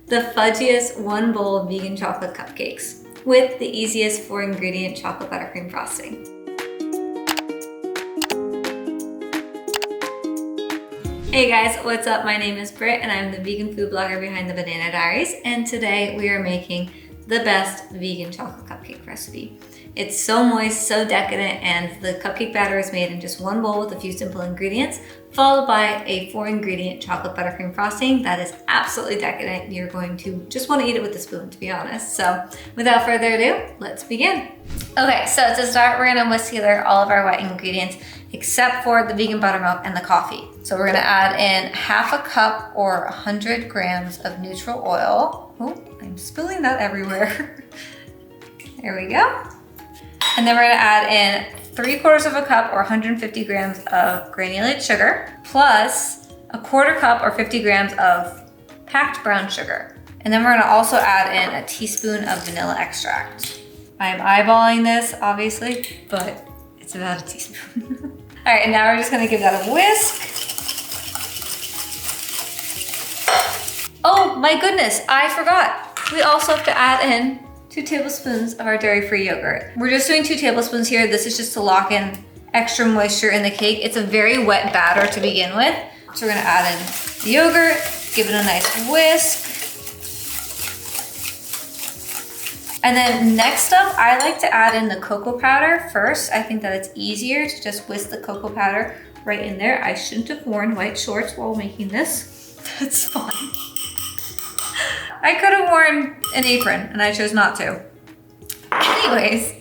the fudgiest one bowl of vegan chocolate cupcakes with the easiest 4-ingredient chocolate buttercream frosting. Hey guys, what's up? My name is Britt and I'm the vegan food blogger behind the Banana Diaries, and today we are making the best vegan chocolate cupcake recipe. It's so moist, so decadent, and the cupcake batter is made in just one bowl with a few simple ingredients, followed by a 4-ingredient chocolate buttercream frosting that is absolutely decadent. You're going to just want to eat it with a spoon, to be honest. So without further ado, let's begin. Okay, so to start, we're gonna whisk together all of our wet ingredients except for the vegan buttermilk and the coffee. So we're gonna add in half a cup or 100 grams of neutral oil. Oh, I'm spilling that everywhere. There we go. And then we're gonna add in 3/4 of a cup or 150 grams of granulated sugar, plus a 1/4 cup or 50 grams of packed brown sugar. And then we're gonna also add in a teaspoon of vanilla extract. I'm eyeballing this, obviously, but it's about a teaspoon. All right, now we're just gonna give that a whisk. Oh my goodness, I forgot. We also have to add in 2 tablespoons of our dairy-free yogurt. We're just doing 2 tablespoons here. This is just to lock in extra moisture in the cake. It's a very wet batter to begin with. So we're gonna add in the yogurt, give it a nice whisk. And then next up, I like to add in the cocoa powder first. I think that it's easier to just whisk the cocoa powder right in there. I shouldn't have worn white shorts while making this. That's fine. I could have worn an apron and I chose not to. Anyways,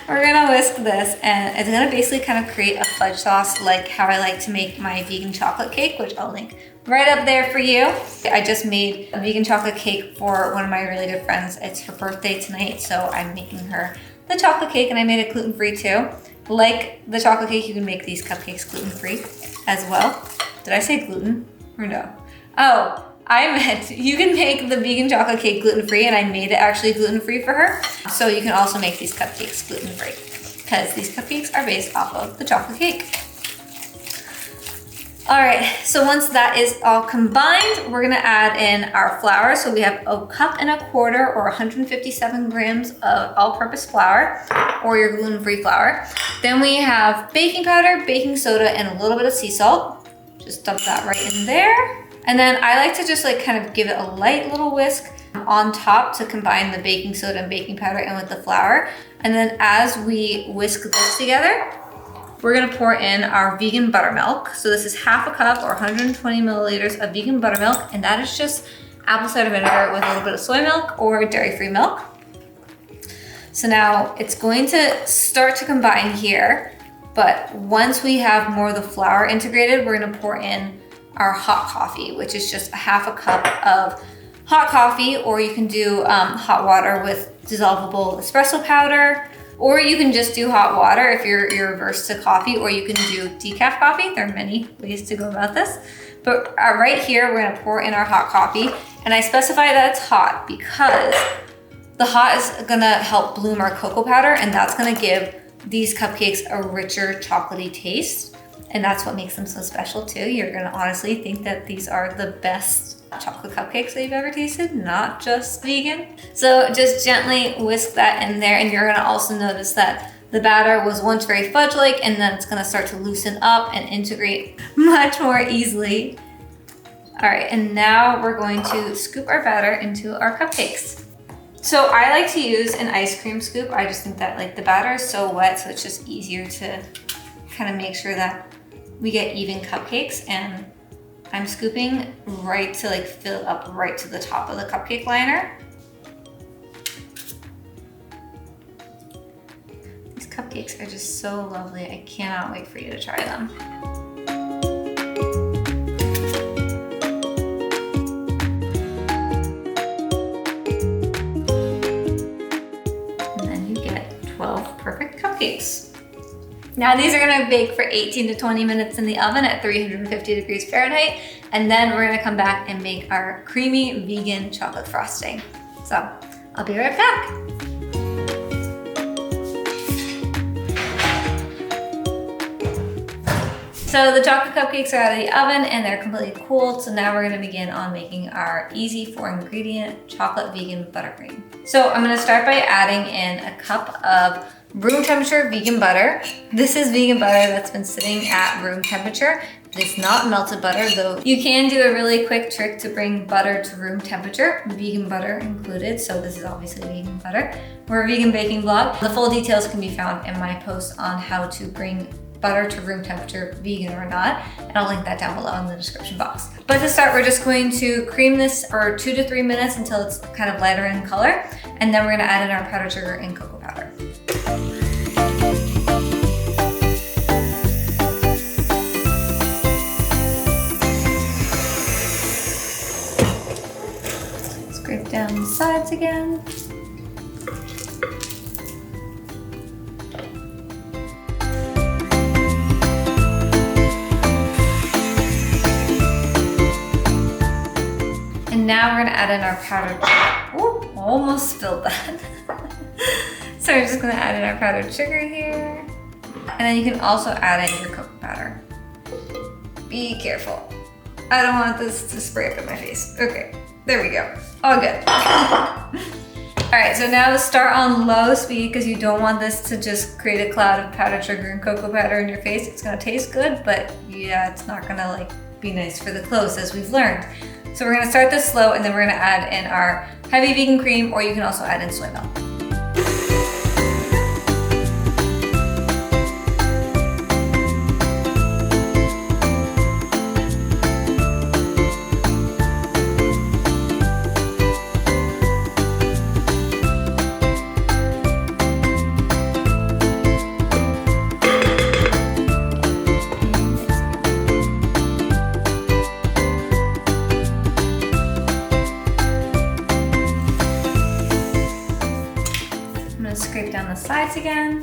we're gonna whisk this and it's gonna basically kind of create a fudge sauce like how I like to make my vegan chocolate cake, which I'll link right up there for you. I just made a vegan chocolate cake for one of my really good friends. It's her birthday tonight, so I'm making her the chocolate cake, and I made it gluten-free too. Like the chocolate cake, you can make these cupcakes gluten-free as well. Did I say gluten or no? Oh, I meant you can make the vegan chocolate cake gluten-free, and I made it actually gluten-free for her. So you can also make these cupcakes gluten-free because these cupcakes are based off of the chocolate cake. All right, so once that is all combined, we're gonna add in our flour. So we have 1.25 cups or 157 grams of all-purpose flour or your gluten-free flour. Then we have baking powder, baking soda, and a little bit of sea salt. Just dump that right in there. And then I like to just like kind of give it a light little whisk on top to combine the baking soda and baking powder in with the flour. And then as we whisk this together, we're gonna pour in our vegan buttermilk. So this is half a cup or 120 milliliters of vegan buttermilk, and that is just apple cider vinegar with a little bit of soy milk or dairy-free milk. So now it's going to start to combine here, but once we have more of the flour integrated, we're gonna pour in our hot coffee, which is just 1/2 cup of hot coffee, or you can do hot water with dissolvable espresso powder, or you can just do hot water if you're averse to coffee, or you can do decaf coffee. There are many ways to go about this. But right here, we're gonna pour in our hot coffee, and I specify that it's hot because the hot is gonna help bloom our cocoa powder, and that's gonna give these cupcakes a richer chocolatey taste. And that's what makes them so special too. You're gonna honestly think that these are the best chocolate cupcakes that you've ever tasted, not just vegan. So just gently whisk that in there, and you're gonna also notice that the batter was once very fudge-like, and then it's gonna start to loosen up and integrate much more easily. All right, and now we're going to scoop our batter into our cupcakes. So I like to use an ice cream scoop. I just think that like the batter is so wet, so it's just easier to kind of make sure that we get even cupcakes, and I'm scooping right to like fill up right to the top of the cupcake liner. These cupcakes are just so lovely. I cannot wait for you to try them. And then you get 12 perfect cupcakes. Now these are gonna bake for 18 to 20 minutes in the oven at 350 degrees Fahrenheit, and then we're gonna come back and make our creamy vegan chocolate frosting. So I'll be right back. So the chocolate cupcakes are out of the oven and they're completely cooled. So now we're gonna begin on making our easy 4-ingredient chocolate vegan buttercream. So I'm gonna start by adding in a cup of room temperature vegan butter. This is vegan butter that's been sitting at room temperature. It's not melted butter, though you can do a really quick trick to bring butter to room temperature, vegan butter included, so this is obviously vegan butter. We're a vegan baking blog. The full details can be found in my post on how to bring butter to room temperature, vegan or not, and I'll link that down below in the description box. But to start, we're just going to cream this for 2 to 3 minutes until it's kind of lighter in color, and then we're gonna add in our powdered sugar and cocoa powder. Scrape down the sides again. And now we're gonna add in our powdered sugar. Ooh, almost spilled that. So we're just gonna add in our powdered sugar here. And then you can also add in your cocoa powder. Be careful. I don't want this to spray up in my face. Okay, there we go. All good. All right, so now start on low speed because you don't want this to just create a cloud of powdered sugar and cocoa powder in your face. It's gonna taste good, but yeah, it's not gonna like be nice for the clothes as we've learned. So we're gonna start this slow and then we're gonna add in our heavy vegan cream, or you can also add in soy milk. Scrape down the sides again.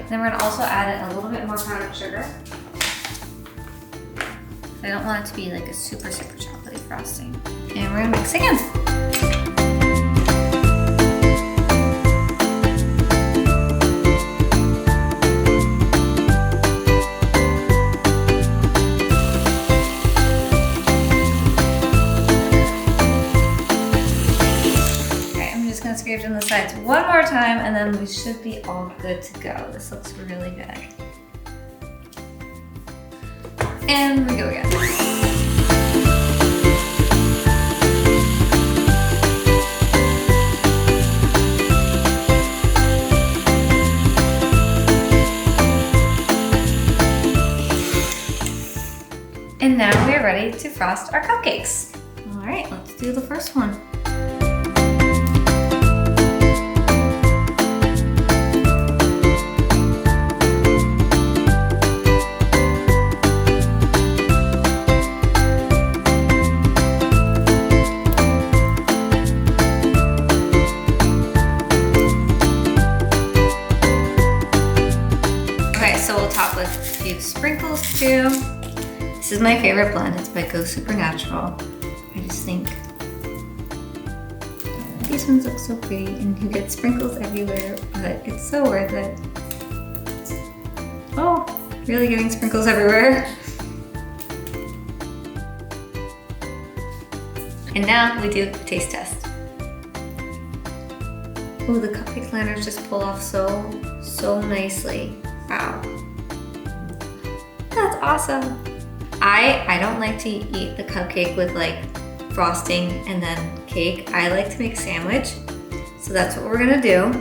Then we're gonna also add in a little bit more powdered sugar. I don't want it to be like a super chocolatey frosting. And we're gonna mix again. Scrape in the sides one more time and then we should be all good to go. This looks really good. And we go again. And now we are ready to frost our cupcakes. All right, let's do the first one. So we'll top with a few sprinkles too. This is my favorite blend. It's by Go Supernatural. I just think these ones look so pretty and you get sprinkles everywhere, but it's so worth it. Oh, really getting sprinkles everywhere. And now we do a taste test. Oh, the cupcake liners just pull off so nicely. Wow. That's awesome. I don't like to eat the cupcake with like frosting and then cake. I like to make a sandwich. So that's what we're gonna do.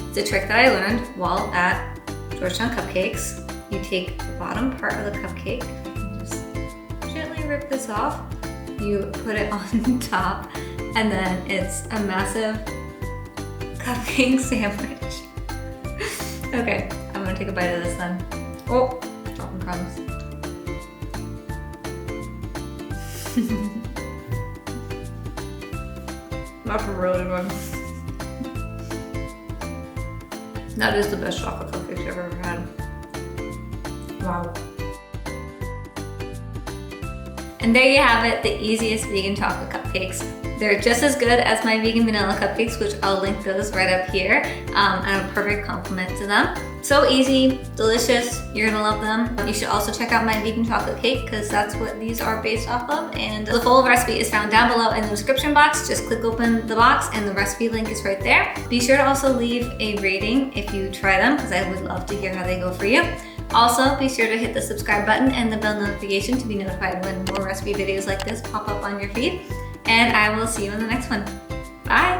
It's a trick that I learned while at Georgetown Cupcakes. You take the bottom part of the cupcake, and just gently rip this off. You put it on top, and then it's a massive cupcake sandwich. Okay, I'm gonna take a bite of this then. Oh, dropping crumbs. That's a really good. That is the best chocolate cupcake I've ever had. Wow. And there you have it, the easiest vegan chocolate cupcakes. They're just as good as my vegan vanilla cupcakes, which I'll link those right up here, and a perfect complement to them. So easy, delicious, you're gonna love them. You should also check out my vegan chocolate cake because that's what these are based off of. And the full recipe is found down below in the description box. Just click open the box and the recipe link is right there. Be sure to also leave a rating if you try them because I would love to hear how they go for you. Also, be sure to hit the subscribe button and the bell notification to be notified when more recipe videos like this pop up on your feed. And I will see you in the next one. Bye!